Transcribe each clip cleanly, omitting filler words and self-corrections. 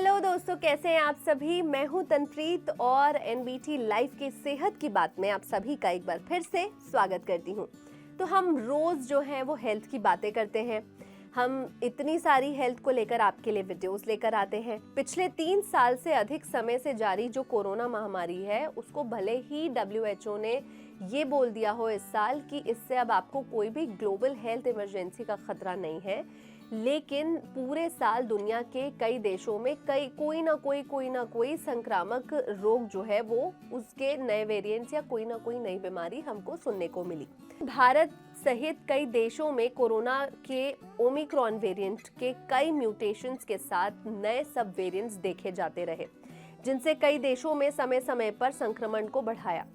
Hello दोस्तों, कैसे हैं आप सभी। मैं हूं तनप्रीत और एनबीटी लाइव की सेहत की बात में आप सभी का एक बार फिर से स्वागत करती हूं। तो हम रोज जो है वो हेल्थ की बातें करते हैं। हम इतनी सारी हेल्थ को लेकर आपके लिए वीडियोस लेकर आते हैं। पिछले 3 साल से अधिक समय से जारी जो कोरोना महामारी है उसको भले ही WHO ने ये बोल दिया हो इस साल कि इससे अब आपको कोई भी ग्लोबल हेल्थ इमरजेंसी का खतरा नहीं है, लेकिन पूरे साल दुनिया के कई देशों में कोई ना कोई संक्रामक रोग जो है वो उसके नए वेरिएंट्स या कोई ना कोई नई बीमारी हमको सुनने को मिली। भारत सहित कई देशों में कोरोना के ओमिक्रॉन वेरिएंट के कई म्यूटेशंस के साथ नए सब वेरिएंट्स देखे जाते रहे, जिनसे कई देशों में समय समय पर संक्रमण को बढ़ाया।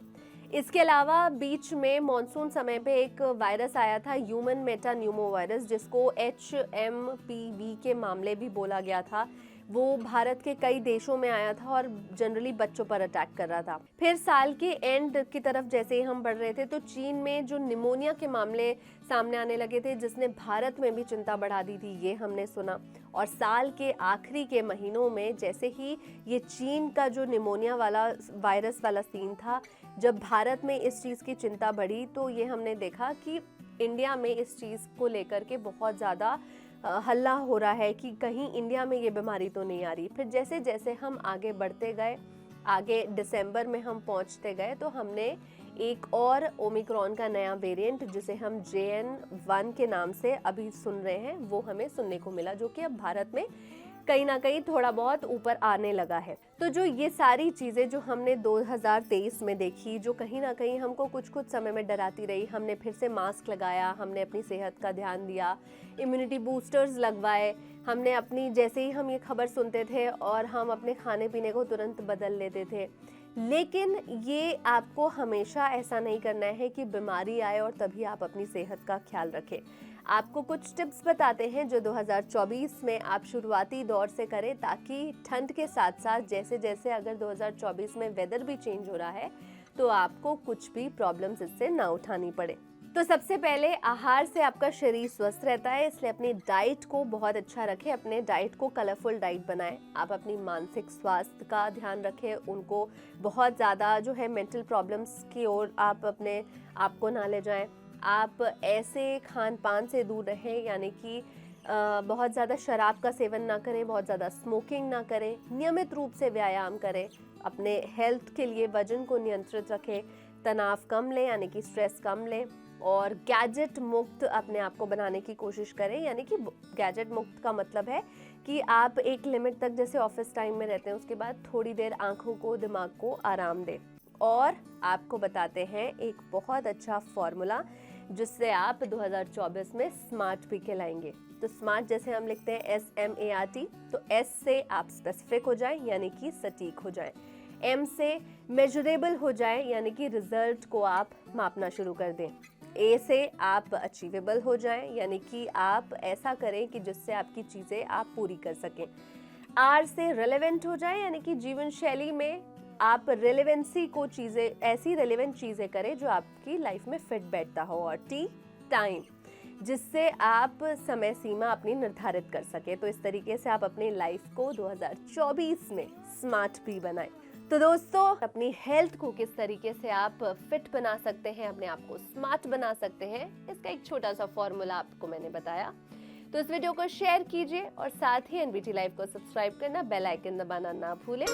इसके अलावा बीच में मॉनसून समय पे एक वायरस आया था, ह्यूमन मेटा न्यूमो वायरस, जिसको HMPV के मामले भी बोला गया था। वो भारत के कई देशों में आया था और जनरली बच्चों पर अटैक कर रहा था। फिर साल के एंड की तरफ जैसे ही हम बढ़ रहे थे तो चीन में जो निमोनिया के मामले सामने आने लगे थे, जिसने भारत में भी चिंता बढ़ा दी थी, ये हमने सुना। और साल के आखिरी के महीनों में जैसे ही ये चीन का जो निमोनिया वाला वायरस वाला सीन था, जब भारत में इस चीज़ की चिंता बढ़ी तो ये हमने देखा कि इंडिया में इस चीज़ को लेकर के बहुत ज़्यादा हल्ला हो रहा है कि कहीं इंडिया में ये बीमारी तो नहीं आ रही। फिर जैसे जैसे हम आगे बढ़ते गए, आगे दिसंबर में हम पहुंचते गए तो हमने एक और ओमिक्रॉन का नया वेरिएंट, जिसे हम JN.1 के नाम से अभी सुन रहे हैं, वो हमें सुनने को मिला, जो कि अब भारत में कहीं ना कहीं थोड़ा बहुत ऊपर आने लगा है। तो जो ये सारी चीज़ें जो हमने 2023 में देखी, जो कहीं ना कहीं हमको कुछ समय में डराती रही, हमने फिर से मास्क लगाया, हमने अपनी सेहत का ध्यान दिया, इम्यूनिटी बूस्टर्स लगवाए, हमने अपनी जैसे ही हम ये खबर सुनते थे और हम अपने खाने पीने को तुरंत बदल लेते थे। लेकिन ये आपको हमेशा ऐसा नहीं करना है कि बीमारी आए और तभी आप अपनी सेहत का ख्याल रखें। आपको कुछ टिप्स बताते हैं जो 2024 में आप शुरुआती दौर से करें, ताकि ठंड के साथ साथ जैसे जैसे अगर 2024 में वेदर भी चेंज हो रहा है तो आपको कुछ भी प्रॉब्लम्स इससे ना उठानी पड़े। तो सबसे पहले आहार से आपका शरीर स्वस्थ रहता है, इसलिए अपनी डाइट को बहुत अच्छा रखें। अपने डाइट को कलरफुल डाइट बनाएं। आप अपनी मानसिक स्वास्थ्य का ध्यान रखें, उनको बहुत ज़्यादा जो है मेंटल प्रॉब्लम्स की ओर आप अपने आप को ना ले जाएं। आप ऐसे खान पान से दूर रहें, यानी कि बहुत ज़्यादा शराब का सेवन ना करें, बहुत ज़्यादा स्मोकिंग ना करें, नियमित रूप से व्यायाम करें, अपने हेल्थ के लिए वजन को नियंत्रित रखें, तनाव कम लें यानी कि स्ट्रेस कम लें, और गैजेट मुक्त अपने आप को बनाने की कोशिश करें। यानी कि गैजेट मुक्त का मतलब है कि आप एक लिमिट तक, जैसे ऑफिस टाइम में रहते हैं, उसके बाद थोड़ी देर आंखों को, दिमाग को आराम दें। और आपको बताते हैं एक बहुत अच्छा फॉर्मूला जिससे आप 2024 में स्मार्ट पी के लाएंगे। तो स्मार्ट जैसे हम लिखते हैं SMART, तो S से आप स्पेसिफिक हो जाएं, यानी कि सटीक हो जाएं। M से मेजरेबल हो जाए, यानी कि रिजल्ट को आप मापना शुरू कर दें। A से आप अचीवेबल हो जाएं, यानी कि आप ऐसा करें कि जिससे आपकी चीज़ें आप पूरी कर सकें। R से रेलेवेंट हो जाए, यानी कि जीवन शैली में आप रेलेवेंसी को ऐसी रेलेवेंट चीज़ें करें जो आपकी लाइफ में फिट बैठता हो। और T टाइम, जिससे आप समय सीमा अपनी निर्धारित कर सके। तो इस तरीके से आप अपनी लाइफ को 2024 में स्मार्ट पी बनाएं। तो दोस्तों, अपनी हेल्थ को किस तरीके से आप फिट बना सकते हैं, अपने आप को स्मार्ट बना सकते हैं, इसका एक छोटा सा फॉर्मूला आपको मैंने बताया। तो इस वीडियो को शेयर कीजिए और साथ ही एनबीटी लाइव को सब्सक्राइब करना, बेल आइकन दबाना ना भूलें।